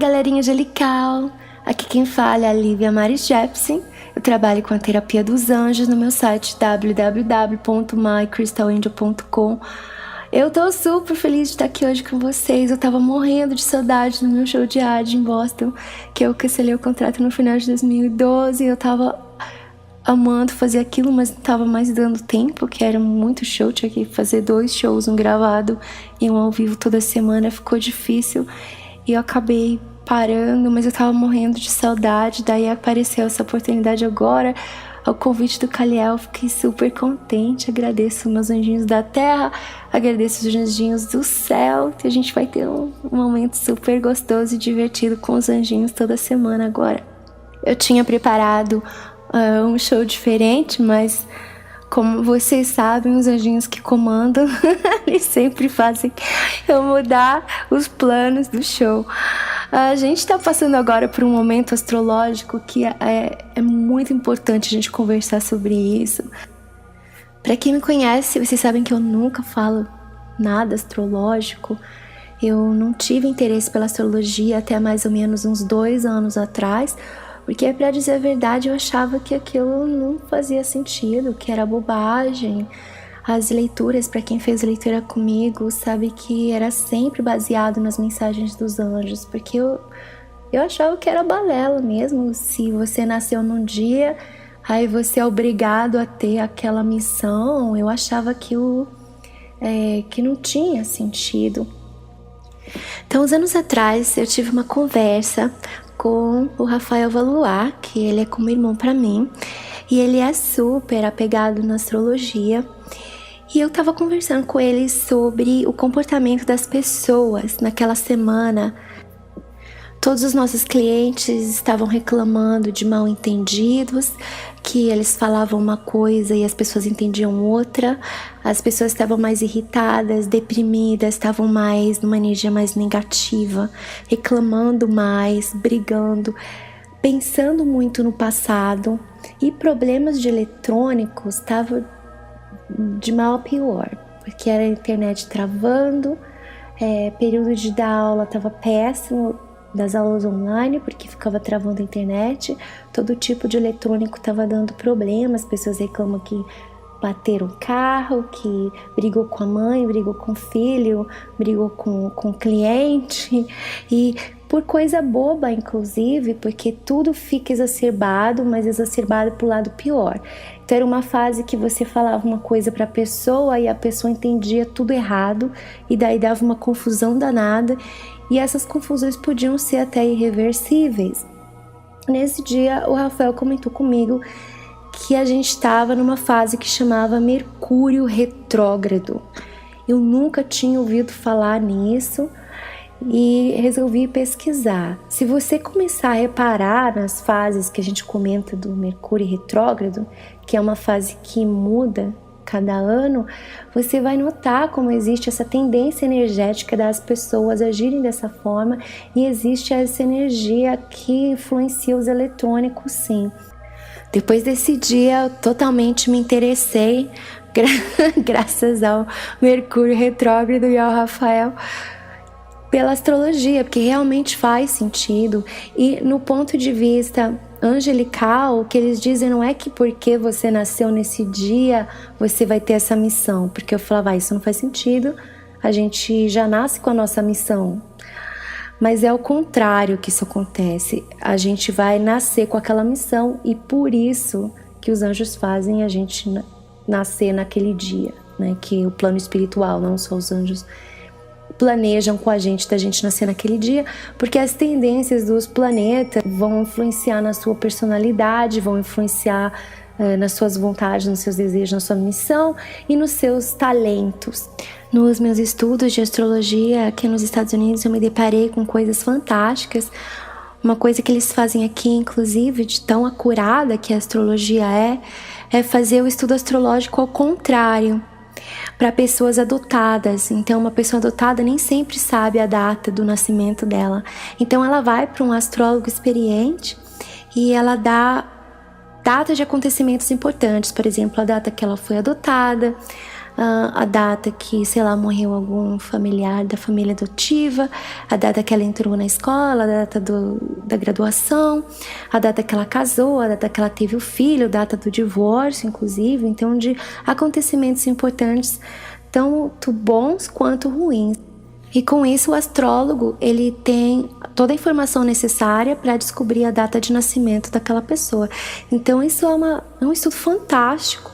galerinha angelical! Aqui quem fala é a Lívia Mari Jepsen. Eu trabalho com a terapia dos anjos no meu site www.mycrystalangel.com. Eu tô super feliz de estar aqui hoje com vocês. Eu tava morrendo de saudade no meu show de AD em Boston, que eu cancelei o contrato no final de 2012. Eu tava amando fazer aquilo, mas não tava mais dando tempo, que era muito show. Tinha que fazer 2 shows, um gravado e um ao vivo toda semana. Ficou difícil e eu acabei parando, mas eu tava morrendo de saudade. Daí apareceu essa oportunidade agora, ao convite do Kaliel. Fiquei super contente, agradeço meus anjinhos da terra, agradeço os anjinhos do céu, que a gente vai ter um momento super gostoso e divertido com os anjinhos toda semana agora. Eu tinha preparado um show diferente, mas como vocês sabem, os anjinhos que comandam eles sempre fazem eu mudar os planos do show. A gente está passando agora por um momento astrológico que é muito importante a gente conversar sobre isso. Para quem me conhece, vocês sabem que eu nunca falo nada astrológico. Eu não tive interesse pela astrologia até mais ou menos uns 2 anos atrás, porque, para dizer a verdade, eu achava que aquilo não fazia sentido, que era bobagem. As leituras, para quem fez leitura comigo, sabe que era sempre baseado nas mensagens dos anjos, porque eu achava que era balela mesmo. Se você nasceu num dia, aí você é obrigado a ter aquela missão. Eu achava que não tinha sentido. Então, uns anos atrás, eu tive uma conversa com o Rafael Valuar, que ele é como irmão para mim, e ele é super apegado na astrologia. E eu tava conversando com ele sobre o comportamento das pessoas naquela semana. Todos os nossos clientes estavam reclamando de mal-entendidos, que eles falavam uma coisa e as pessoas entendiam outra. As pessoas estavam mais irritadas, deprimidas, estavam mais numa energia mais negativa, reclamando mais, brigando, pensando muito no passado. E problemas de eletrônicos estavam de mal a pior, porque era a internet travando, período de dar aula estava péssimo, das aulas online, porque ficava travando a internet, todo tipo de eletrônico estava dando problema. As pessoas reclamam que bateram o carro, que brigou com a mãe, brigou com o filho, brigou com o cliente, e por coisa boba, inclusive, porque tudo fica exacerbado, mas exacerbado pro lado pior. Então era uma fase que você falava uma coisa para a pessoa e a pessoa entendia tudo errado, e daí dava uma confusão danada, e essas confusões podiam ser até irreversíveis. Nesse dia, o Rafael comentou comigo que a gente estava numa fase que chamava Mercúrio retrógrado. Eu nunca tinha ouvido falar nisso e resolvi pesquisar. Se você começar a reparar nas fases que a gente comenta do Mercúrio retrógrado, que é uma fase que muda cada ano, você vai notar como existe essa tendência energética das pessoas agirem dessa forma, e existe essa energia que influencia os eletrônicos, sim. Depois desse dia, eu totalmente me interessei, graças ao Mercúrio retrógrado e ao Rafael, pela astrologia, porque realmente faz sentido. E no ponto de vista angelical, o que eles dizem não é que porque você nasceu nesse dia você vai ter essa missão, porque eu falava, isso não faz sentido, a gente já nasce com a nossa missão. Mas é o contrário que isso acontece, a gente vai nascer com aquela missão, e por isso que os anjos fazem a gente nascer naquele dia, né? Que o plano espiritual, não só os anjos, planejam com a gente da gente nascer naquele dia, porque as tendências dos planetas vão influenciar na sua personalidade, vão influenciar nas suas vontades, nos seus desejos, na sua missão e nos seus talentos. Nos meus estudos de astrologia aqui nos Estados Unidos, eu me deparei com coisas fantásticas. Uma coisa que eles fazem aqui, inclusive, de tão acurada que a astrologia é fazer o estudo astrológico ao contrário, para pessoas adotadas. Então, uma pessoa adotada nem sempre sabe a data do nascimento dela. Então, ela vai para um astrólogo experiente e ela dá datas de acontecimentos importantes, por exemplo, a data que ela foi adotada, a data que, sei lá, morreu algum familiar da família adotiva, a data que ela entrou na escola, a data da graduação, a data que ela casou, a data que ela teve o filho, a data do divórcio, inclusive. Então, de acontecimentos importantes, tanto bons quanto ruins. E com isso o astrólogo, ele tem toda a informação necessária para descobrir a data de nascimento daquela pessoa. Então isso é um estudo fantástico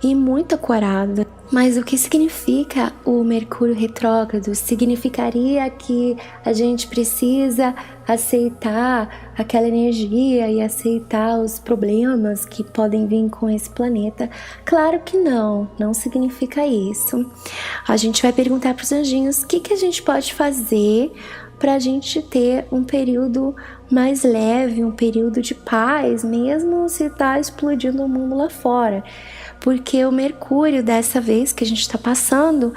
e muito acurado. Mas o que significa o Mercúrio retrógrado? Significaria que a gente precisa aceitar aquela energia e aceitar os problemas que podem vir com esse planeta? Claro que não significa isso. A gente vai perguntar para os anjinhos o que a gente pode fazer para a gente ter um período mais leve, um período de paz, mesmo se está explodindo o mundo lá fora. Porque o Mercúrio, dessa vez que a gente está passando,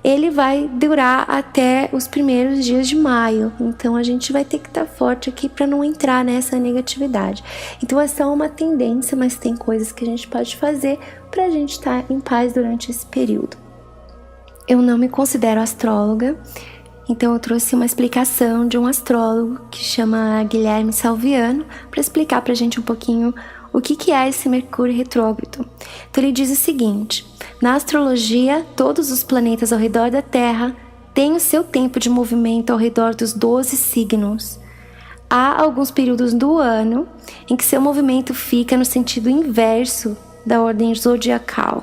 ele vai durar até os primeiros dias de maio. Então a gente vai ter que estar forte aqui para não entrar nessa negatividade. Então é só uma tendência, mas tem coisas que a gente pode fazer para a gente estar em paz durante esse período. Eu não me considero astróloga, então eu trouxe uma explicação de um astrólogo que chama Guilherme Salviano para explicar para a gente um pouquinho o que é esse Mercúrio retrógrado. Então ele diz o seguinte: na astrologia, todos os planetas ao redor da Terra têm o seu tempo de movimento ao redor dos 12 signos. Há alguns períodos do ano em que seu movimento fica no sentido inverso da ordem zodiacal,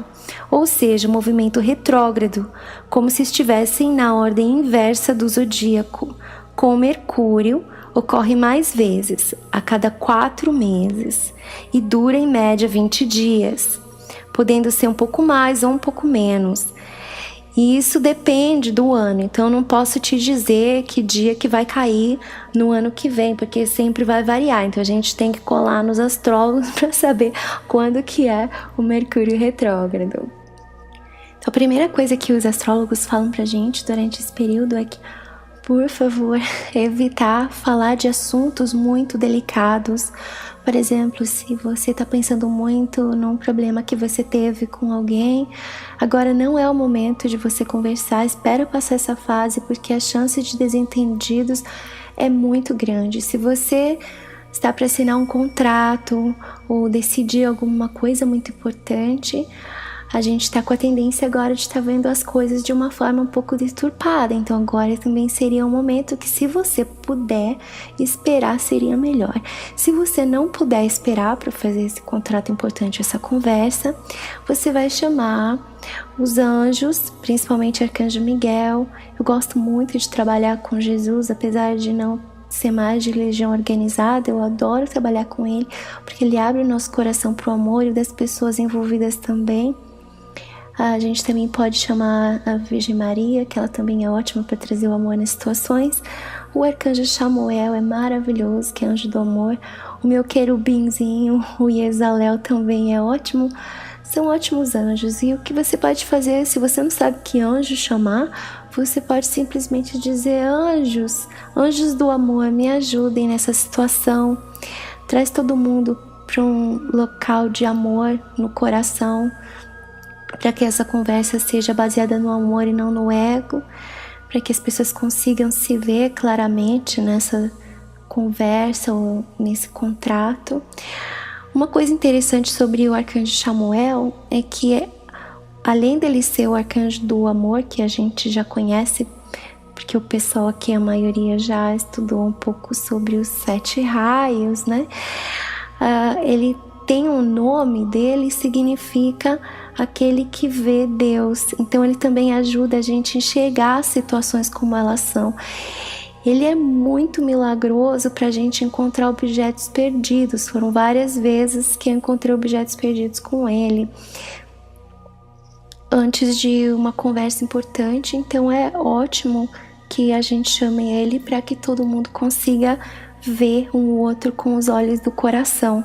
ou seja, movimento retrógrado, como se estivessem na ordem inversa do zodíaco. Com Mercúrio, ocorre mais vezes, a cada 4 meses, e dura em média 20 dias, podendo ser um pouco mais ou um pouco menos. E isso depende do ano, então eu não posso te dizer que dia que vai cair no ano que vem, porque sempre vai variar. Então a gente tem que colar nos astrólogos para saber quando que é o Mercúrio retrógrado. Então a primeira coisa que os astrólogos falam pra gente durante esse período é que, por favor, evitar falar de assuntos muito delicados. Por exemplo, se você está pensando muito num problema que você teve com alguém, agora não é o momento de você conversar, espera passar essa fase, porque a chance de desentendidos é muito grande. Se você está para assinar um contrato ou decidir alguma coisa muito importante, a gente está com a tendência agora de estar vendo as coisas de uma forma um pouco deturpada. Então agora também seria um momento que, se você puder esperar, seria melhor. Se você não puder esperar para fazer esse contrato importante, essa conversa, você vai chamar os anjos, principalmente Arcanjo Miguel. Eu gosto muito de trabalhar com Jesus, apesar de não ser mais de religião organizada, eu adoro trabalhar com ele, porque ele abre o nosso coração para o amor e das pessoas envolvidas também. A gente também pode chamar a Virgem Maria, que ela também é ótima para trazer o amor nas situações. O Arcanjo Chamuel é maravilhoso, que é anjo do amor. O meu querubinzinho, o Yezalel, também é ótimo. São ótimos anjos. E o que você pode fazer, se você não sabe que anjo chamar, você pode simplesmente dizer: anjos, anjos do amor, me ajudem nessa situação. Traz todo mundo para um local de amor no coração, para que essa conversa seja baseada no amor e não no ego, para que as pessoas consigam se ver claramente nessa conversa ou nesse contrato. Uma coisa interessante sobre o Arcanjo Chamuel é que, além dele ser o Arcanjo do Amor, que a gente já conhece, porque o pessoal aqui, a maioria, já estudou um pouco sobre os 7 raios, né? Ele tem um nome dele, significa aquele que vê Deus. Então ele também ajuda a gente a enxergar as situações como elas são. Ele é muito milagroso para a gente encontrar objetos perdidos. Foram várias vezes que eu encontrei objetos perdidos com ele antes de uma conversa importante. Então é ótimo que a gente chame ele para que todo mundo consiga ver um outro com os olhos do coração.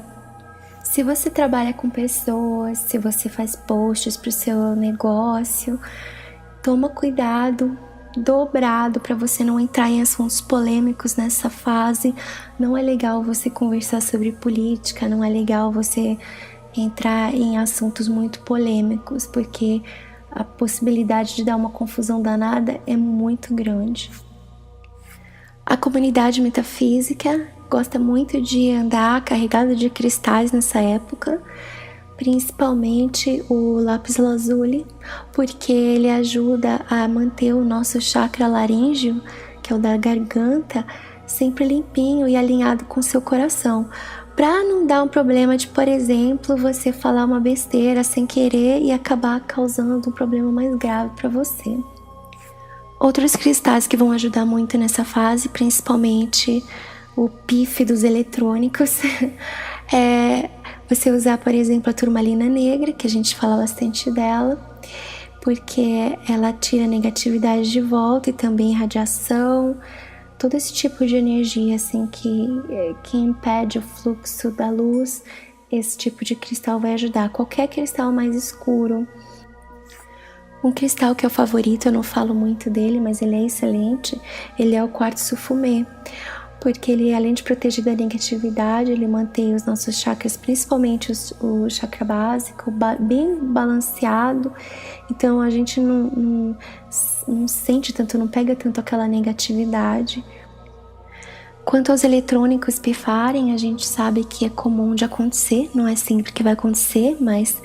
Se você trabalha com pessoas, se você faz posts para o seu negócio, toma cuidado dobrado para você não entrar em assuntos polêmicos nessa fase. Não é legal você conversar sobre política, não é legal você entrar em assuntos muito polêmicos, porque a possibilidade de dar uma confusão danada é muito grande. A comunidade metafísica gosta muito de andar carregada de cristais nessa época, principalmente o lápis lazuli, porque ele ajuda a manter o nosso chakra laríngeo, que é o da garganta, sempre limpinho e alinhado com o seu coração, para não dar um problema de, por exemplo, você falar uma besteira sem querer e acabar causando um problema mais grave para você. Outros cristais que vão ajudar muito nessa fase, principalmente o pif dos eletrônicos, é você usar, por exemplo, a turmalina negra, que a gente fala bastante dela, porque ela tira a negatividade de volta e também radiação, todo esse tipo de energia assim que impede o fluxo da luz. Esse tipo de cristal vai ajudar. Qualquer cristal mais escuro. Um cristal que é o favorito, eu não falo muito dele, mas ele é excelente, ele é o quartzo fumê, porque ele, além de proteger da negatividade, ele mantém os nossos chakras, principalmente o chakra básico, bem balanceado. Então a gente não sente tanto, não pega tanto aquela negatividade. Quanto aos eletrônicos pifarem, a gente sabe que é comum de acontecer, não é sempre que vai acontecer, mas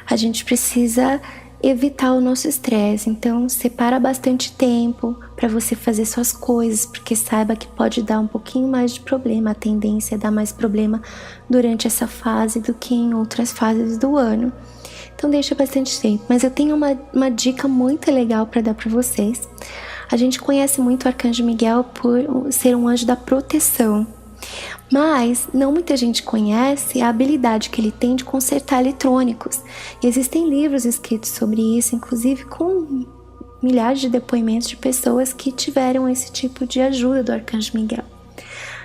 a gente precisa evitar o nosso estresse. Então separa bastante tempo para você fazer suas coisas, porque saiba que pode dar um pouquinho mais de problema, a tendência é dar mais problema durante essa fase do que em outras fases do ano. Então deixa bastante tempo. Mas eu tenho uma dica muito legal para dar para vocês. A gente conhece muito o Arcanjo Miguel por ser um anjo da proteção, mas não muita gente conhece a habilidade que ele tem de consertar eletrônicos. E existem livros escritos sobre isso, inclusive com milhares de depoimentos de pessoas que tiveram esse tipo de ajuda do Arcanjo Miguel.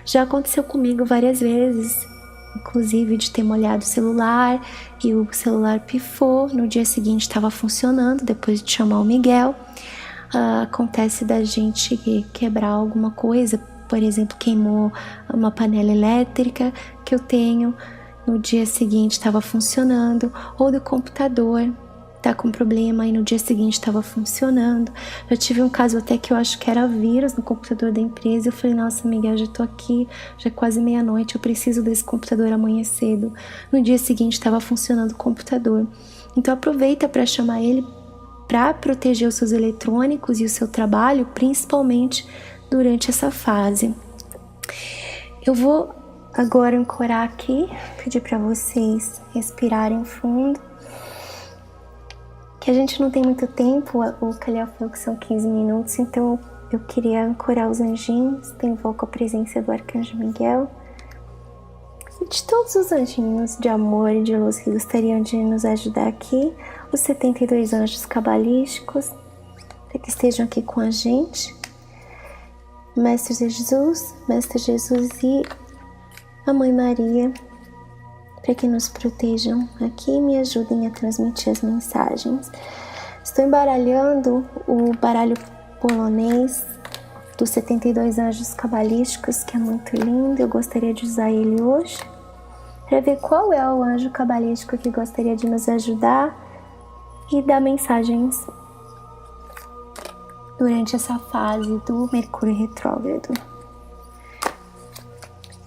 Já aconteceu comigo várias vezes, inclusive de ter molhado o celular e o celular pifou, no dia seguinte estava funcionando, depois de chamar o Miguel. Acontece da gente quebrar alguma coisa, por exemplo, queimou uma panela elétrica que eu tenho, no dia seguinte estava funcionando, ou do computador tá com problema e no dia seguinte estava funcionando. Já tive um caso até que eu acho que era vírus no computador da empresa. Eu falei, nossa, Miguel, já tô aqui, já é quase meia-noite, eu preciso desse computador amanhã cedo. No dia seguinte estava funcionando o computador. Então aproveita para chamar ele para proteger os seus eletrônicos e o seu trabalho, principalmente durante essa fase. Eu vou agora ancorar aqui, pedir para vocês respirarem fundo, que a gente não tem muito tempo, o Kaliel falou que são 15 minutos, então eu queria ancorar os anjinhos, invoco a presença do Arcanjo Miguel e de todos os anjinhos de amor e de luz que gostariam de nos ajudar aqui, os 72 anjos cabalísticos, para que estejam aqui com a gente. Mestre Jesus e a Mãe Maria, para que nos protejam aqui e me ajudem a transmitir as mensagens. Estou embaralhando o baralho polonês dos 72 anjos cabalísticos, que é muito lindo. Eu gostaria de usar ele hoje, para ver qual é o anjo cabalístico que gostaria de nos ajudar e dar mensagens durante essa fase do Mercúrio retrógrado.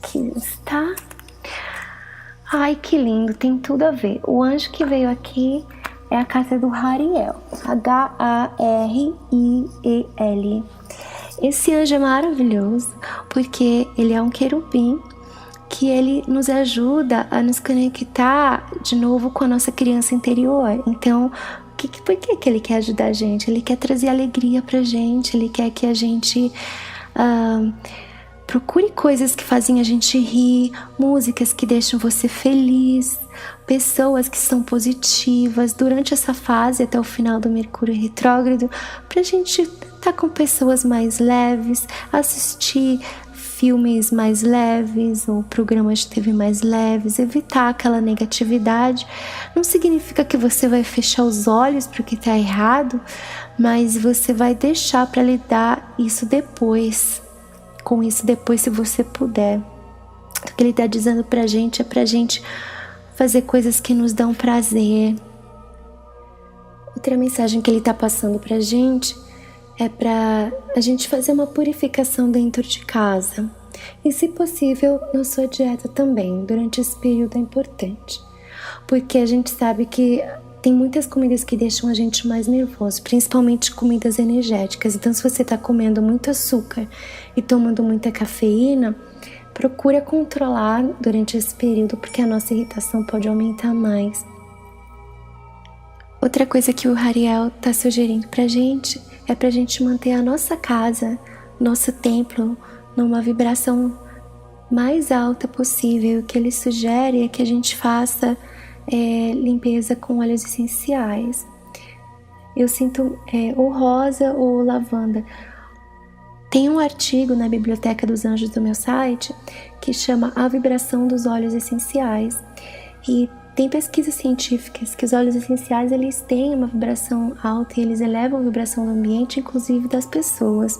Aqui está. Ai, que lindo, tem tudo a ver. O anjo que veio aqui é a carta do Hariel, H-A-R-I-E-L. Esse anjo é maravilhoso porque ele é um querubim que ele nos ajuda a nos conectar de novo com a nossa criança interior. Então, por que ele quer ajudar a gente? Ele quer trazer alegria pra gente, ele quer que a gente procure coisas que fazem a gente rir, músicas que deixam você feliz, pessoas que são positivas durante essa fase até o final do Mercúrio retrógrado, pra gente estar com pessoas mais leves, assistir filmes mais leves ou programas de TV mais leves, evitar aquela negatividade. Não significa que você vai fechar os olhos para o que está errado, mas você vai deixar para lidar com isso depois, se você puder. O que ele está dizendo para a gente é para a gente fazer coisas que nos dão prazer, Outra mensagem que ele está passando pra gente é para a gente fazer uma purificação dentro de casa. E, se possível, na sua dieta também, durante esse período é importante. Porque a gente sabe que tem muitas comidas que deixam a gente mais nervoso, principalmente comidas energéticas. Então, se você está comendo muito açúcar e tomando muita cafeína, procura controlar durante esse período, porque a nossa irritação pode aumentar mais. Outra coisa que o Hariel está sugerindo pra gente é pra gente manter a nossa casa, nosso templo, numa vibração mais alta possível. O que ele sugere é que a gente faça limpeza com óleos essenciais. Eu sinto ou rosa ou lavanda. Tem um artigo na Biblioteca dos Anjos do meu site que chama A Vibração dos Óleos Essenciais. E tem pesquisas científicas que os óleos essenciais eles têm uma vibração alta e eles elevam a vibração do ambiente, inclusive das pessoas.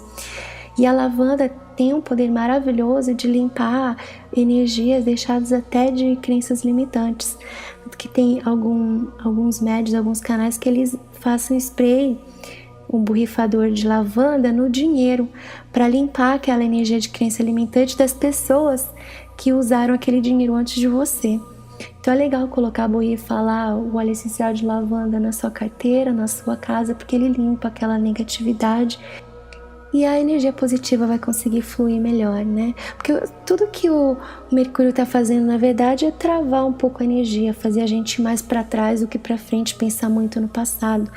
E a lavanda tem um poder maravilhoso de limpar energias deixadas até de crenças limitantes. Que tem alguns médios, alguns canais que eles façam spray, um borrifador de lavanda no dinheiro para limpar aquela energia de crença limitante das pessoas que usaram aquele dinheiro antes de você. Então é legal colocar, borrifar lá o óleo essencial de lavanda na sua carteira, na sua casa, porque ele limpa aquela negatividade e a energia positiva vai conseguir fluir melhor, né? Porque tudo que o Mercúrio tá fazendo, na verdade, é travar um pouco a energia, fazer a gente ir mais para trás do que para frente, pensar muito no passado.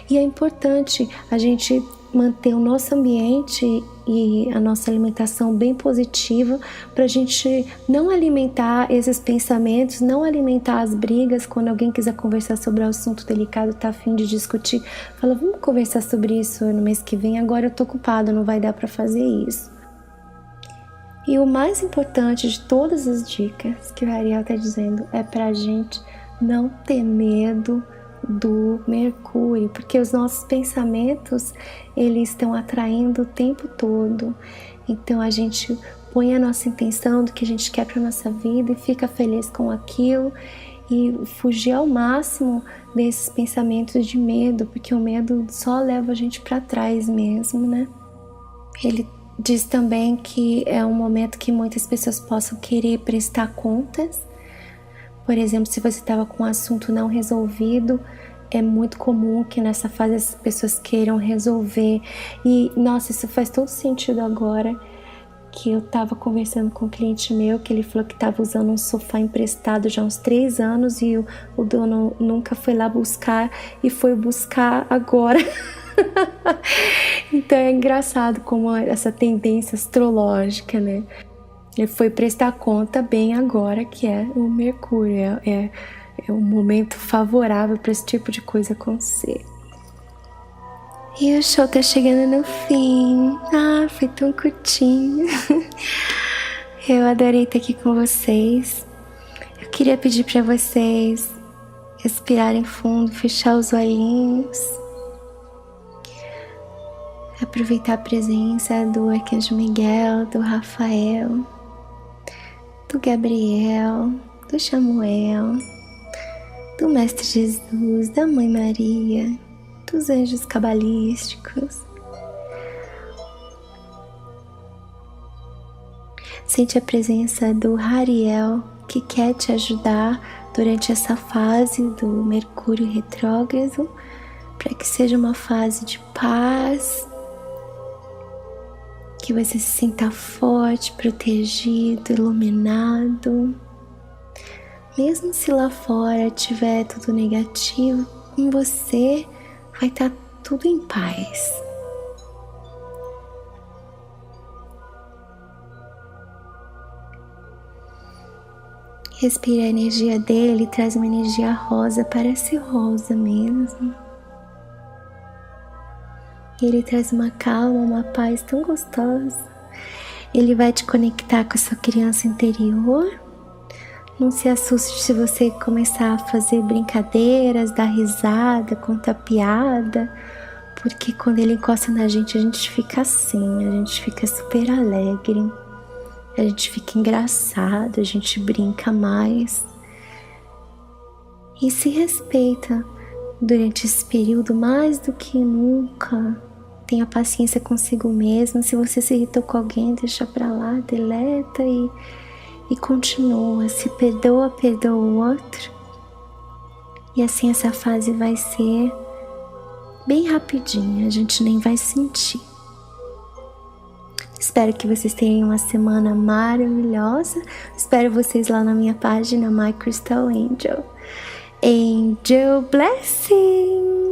E é importante a gente manter o nosso ambiente e a nossa alimentação bem positiva para a gente não alimentar esses pensamentos, não alimentar as brigas. Quando alguém quiser conversar sobre um assunto delicado, tá a fim de discutir, fala, vamos conversar sobre isso no mês que vem, agora eu tô ocupado, não vai dar para fazer isso. E o mais importante de todas as dicas que o Hariel tá dizendo é pra gente não ter medo do Mercúrio, porque os nossos pensamentos eles estão atraindo o tempo todo. Então a gente põe a nossa intenção do que a gente quer para nossa vida e fica feliz com aquilo e fugir ao máximo desses pensamentos de medo, porque o medo só leva a gente para trás mesmo, né? Ele diz também que é um momento que muitas pessoas possam querer prestar contas. Por exemplo, se você estava com um assunto não resolvido, é muito comum que nessa fase as pessoas queiram resolver. E, nossa, isso faz todo sentido agora, que eu estava conversando com um cliente meu, que ele falou que estava usando um sofá emprestado já há uns 3 anos e o dono nunca foi lá buscar e foi buscar agora. Então é engraçado como essa tendência astrológica, né? Ele foi prestar conta bem agora, que é o Mercúrio. É um momento favorável para esse tipo de coisa acontecer. E o show tá chegando no fim. Ah, foi tão curtinho. Eu adorei estar aqui com vocês. Eu queria pedir para vocês respirarem fundo, fechar os olhinhos. Aproveitar a presença do Arcanjo Miguel, do Rafael, do Gabriel, do Samuel, do Mestre Jesus, da Mãe Maria, dos anjos cabalísticos. Sente a presença do Hariel, que quer te ajudar durante essa fase do Mercúrio retrógrado, para que seja uma fase de paz, que você se sinta forte, protegido, iluminado. Mesmo se lá fora tiver tudo negativo, com você vai estar tudo em paz. Respira a energia dele, traz uma energia rosa, parece rosa mesmo. Ele traz uma calma, uma paz tão gostosa. Ele vai te conectar com a sua criança interior. Não se assuste se você começar a fazer brincadeiras, dar risada, contar piada, porque quando ele encosta na gente, a gente fica assim, a gente fica super alegre, a gente fica engraçado, a gente brinca mais. E se respeita, durante esse período mais do que nunca. Tenha paciência consigo mesmo. Se você se irritou com alguém, deixa pra lá, deleta e continua. Se perdoa, perdoa o outro. E assim essa fase vai ser bem rapidinha, a gente nem vai sentir. Espero que vocês tenham uma semana maravilhosa. Espero vocês lá na minha página My Crystal Angel. Angel Blessings!